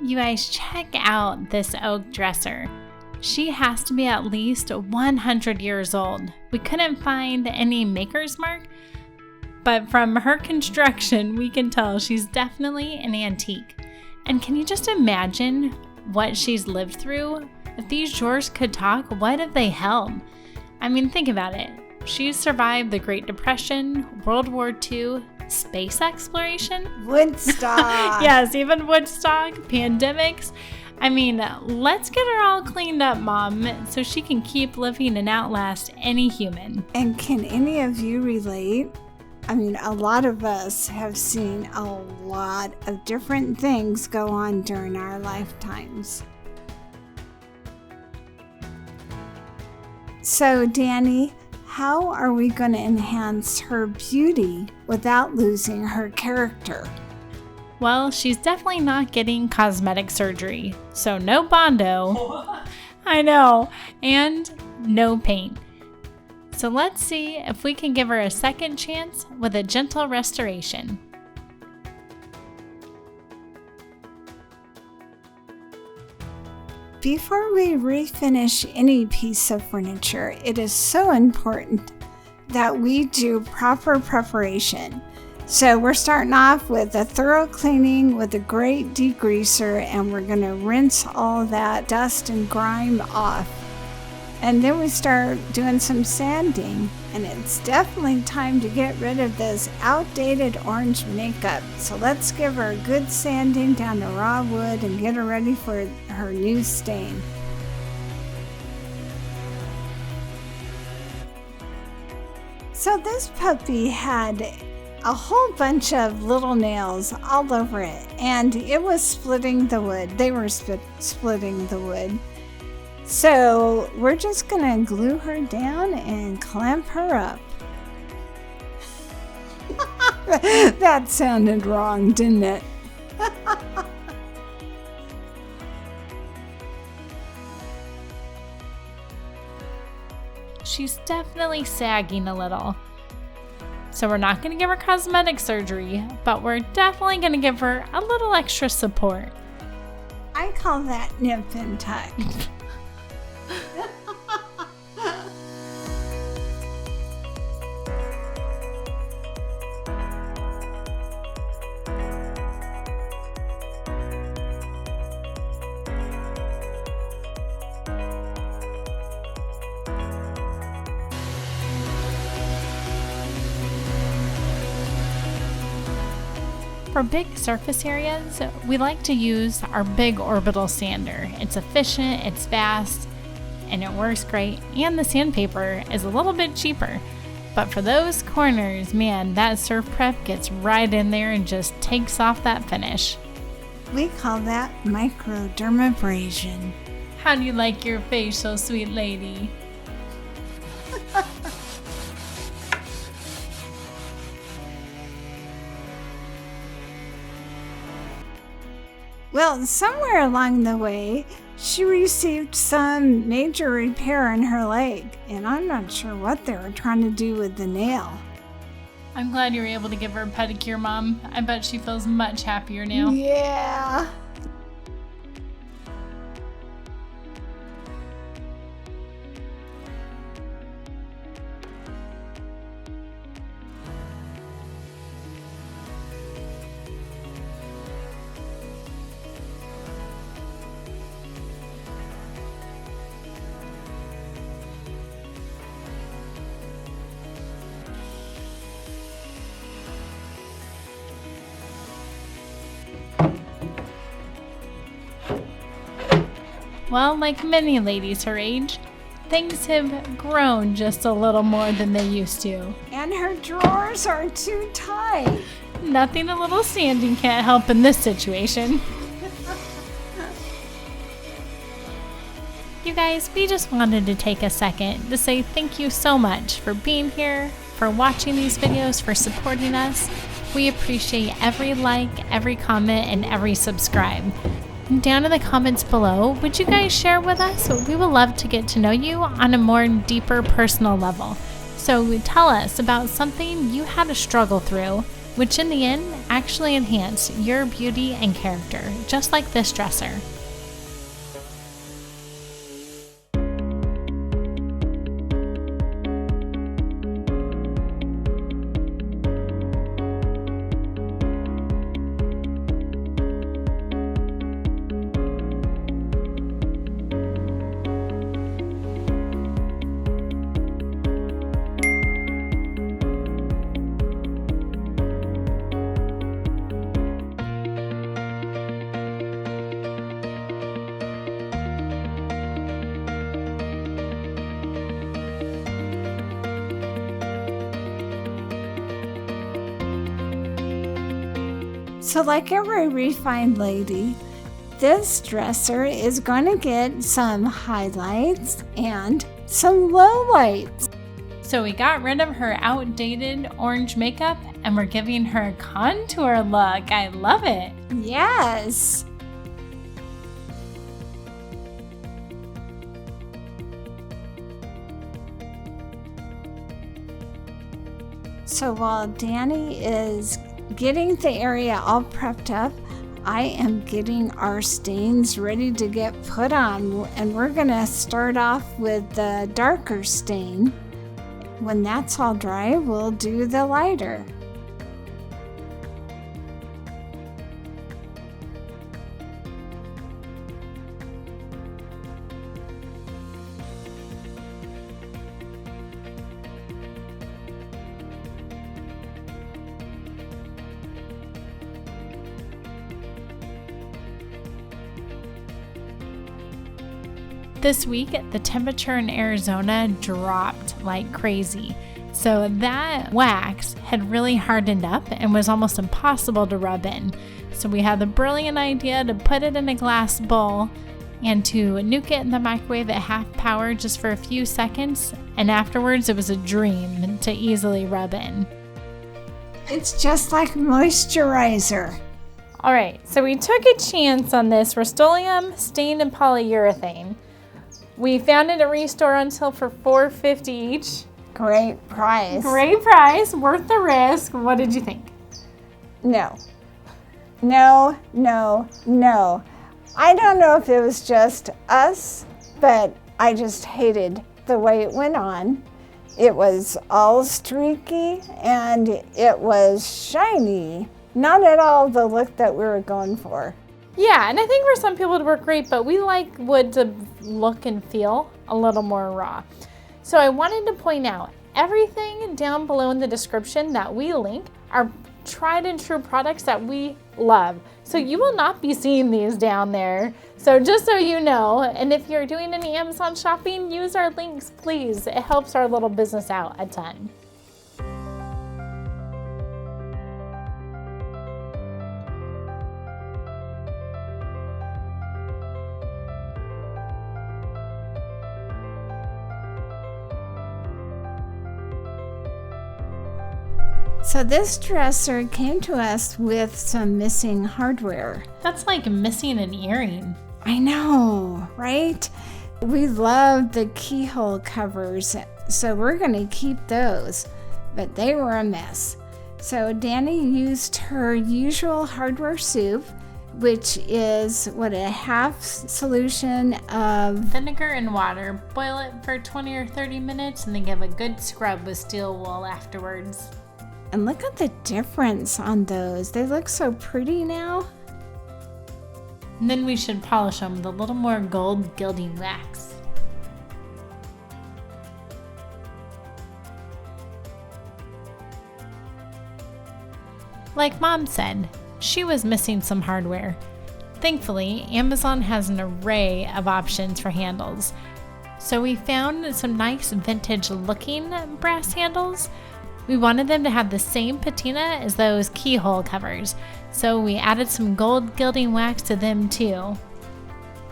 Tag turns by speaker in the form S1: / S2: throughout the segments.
S1: You guys, check out this oak dresser. She has to be at least 100 years old. We couldn't find any maker's mark, but from her construction, we can tell she's definitely an antique. And can you just imagine what she's lived through? If these drawers could talk, what have they held? I mean, think about it. She's survived the Great Depression, World War II, space exploration.
S2: Woodstock.
S1: Yes, even Woodstock, pandemics. I mean, let's get her all cleaned up, Mom, so she can keep living and outlast any human.
S2: And can any of you relate? I mean, a lot of us have seen a lot of different things go on during our lifetimes. So, Dani, how are we going to enhance her beauty without losing her character?
S1: Well, she's definitely not getting cosmetic surgery, so no Bondo. I know, and no paint. So let's see if we can give her a second chance with a gentle restoration.
S2: Before we refinish any piece of furniture, it is so important that we do proper preparation. So we're starting off with a thorough cleaning with a great degreaser, and we're going to rinse all that dust and grime off. And then we start doing some sanding, and it's definitely time to get rid of this outdated orange makeup. So let's give her a good sanding down to raw wood and get her ready for her new stain. So this puppy had a whole bunch of little nails all over it, and it was splitting the wood. They were splitting the wood. So we're just gonna glue her down and clamp her up. That sounded wrong, didn't it?
S1: She's definitely sagging a little. So we're not going to give her cosmetic surgery, but we're definitely going to give her a little extra support.
S2: I call that nip and tuck.
S1: For big surface areas, we like to use our big orbital sander. It's efficient, it's fast, and it works great, and the sandpaper is a little bit cheaper. But for those corners, man, that surf prep gets right in there and just takes off that finish.
S2: We call that microdermabrasion.
S1: How do you like your facial, sweet lady?
S2: Well, somewhere along the way, she received some major repair in her leg, and I'm not sure what they were trying to do with the nail.
S1: I'm glad you were able to give her a pedicure, Mom. I bet she feels much happier now.
S2: Yeah.
S1: Well, like many ladies her age, things have grown just a little more than they used to.
S2: And her drawers are too tight.
S1: Nothing a little sanding can't help in this situation. You guys, we just wanted to take a second to say thank you so much for being here, for watching these videos, for supporting us. We appreciate every like, every comment, and every subscribe. Down in the comments below, would you guys share with us? We would love to get to know you on a more deeper personal level. So tell us about something you had to struggle through, which in the end actually enhance your beauty and character, just like this dresser.
S2: So like every refined lady, this dresser is going to get some highlights and some lowlights.
S1: So we got rid of her outdated orange makeup and we're giving her a contour look. I love it.
S2: Yes. So while Dani is getting the area all prepped up, I am getting our stains ready to get put on, and we're gonna start off with the darker stain. When that's all dry, we'll do the lighter.
S1: This week, the temperature in Arizona dropped like crazy. So that wax had really hardened up and was almost impossible to rub in. So we had the brilliant idea to put it in a glass bowl and to nuke it in the microwave at half power just for a few seconds. And afterwards, it was a dream to easily rub in.
S2: It's just like moisturizer.
S1: All right, so we took a chance on this Rust-Oleum stain and polyurethane. We found it at Restore on sale for $4.50 each.
S2: Great price.
S1: Great price, worth the risk. What did you think?
S2: No. I don't know if it was just us, but I just hated the way it went on. It was all streaky and it was shiny. Not at all the look that we were going for.
S1: Yeah, and I think for some people it would work great, but we like wood to look and feel a little more raw. So I wanted to point out everything down below in the description that we link are tried and true products that we love. So you will not be seeing these down there. So just so you know, and if you're doing any Amazon shopping, use our links, please. It helps our little business out a ton.
S2: So this dresser came to us with some missing hardware.
S1: That's like missing an earring.
S2: I know, right? We love the keyhole covers, so we're going to keep those, but they were a mess. So Dani used her usual hardware soup, which is a half solution of
S1: vinegar and water. Boil it for 20 or 30 minutes and then give a good scrub with steel wool afterwards.
S2: And look at the difference on those. They look so pretty now.
S1: And then we should polish them with a little more gold gilding wax. Like Mom said, she was missing some hardware. Thankfully, Amazon has an array of options for handles. So we found some nice vintage looking brass handles. We wanted them to have the same patina as those keyhole covers, so we added some gold gilding wax to them too.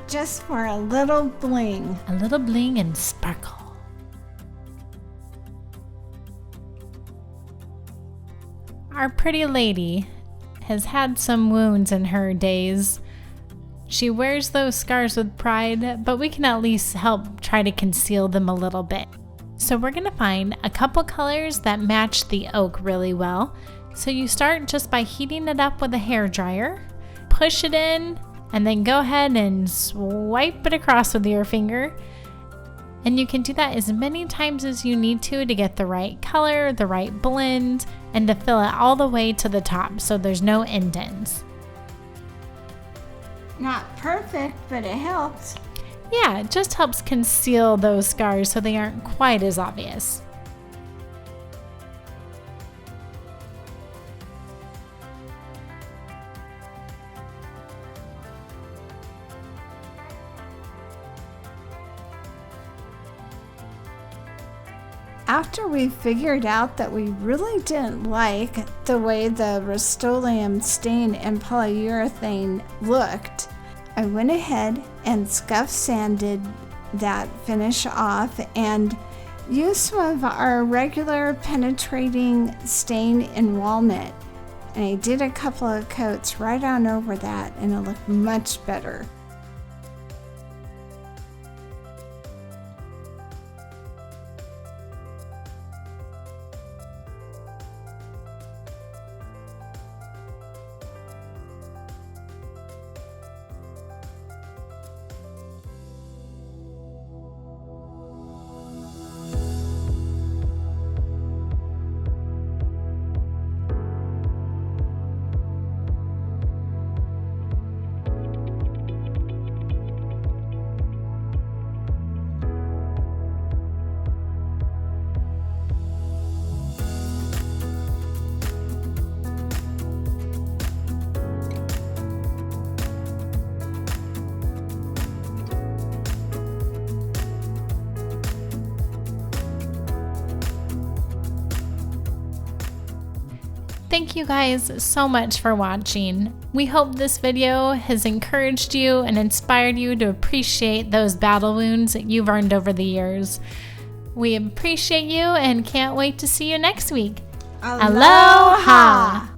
S2: Just for a little bling.
S1: A little bling and sparkle. Our pretty lady has had some wounds in her days. She wears those scars with pride, but we can at least help try to conceal them a little bit. So we're going to find a couple colors that match the oak really well. So you start just by heating it up with a hairdryer, push it in, and then go ahead and swipe it across with your finger. And you can do that as many times as you need to get the right color, the right blend, and to fill it all the way to the top so there's no indents.
S2: Not perfect, but it helps.
S1: Yeah, it just helps conceal those scars so they aren't quite as obvious.
S2: After we figured out that we really didn't like the way the Rust-Oleum stain and polyurethane looked, I went ahead and scuff sanded that finish off and used some of our regular penetrating stain in walnut. And I did a couple of coats right on over that, and it looked much better.
S1: Thank you guys so much for watching. We hope this video has encouraged you and inspired you to appreciate those battle wounds that you've earned over the years. We appreciate you and can't wait to see you next week.
S2: Aloha!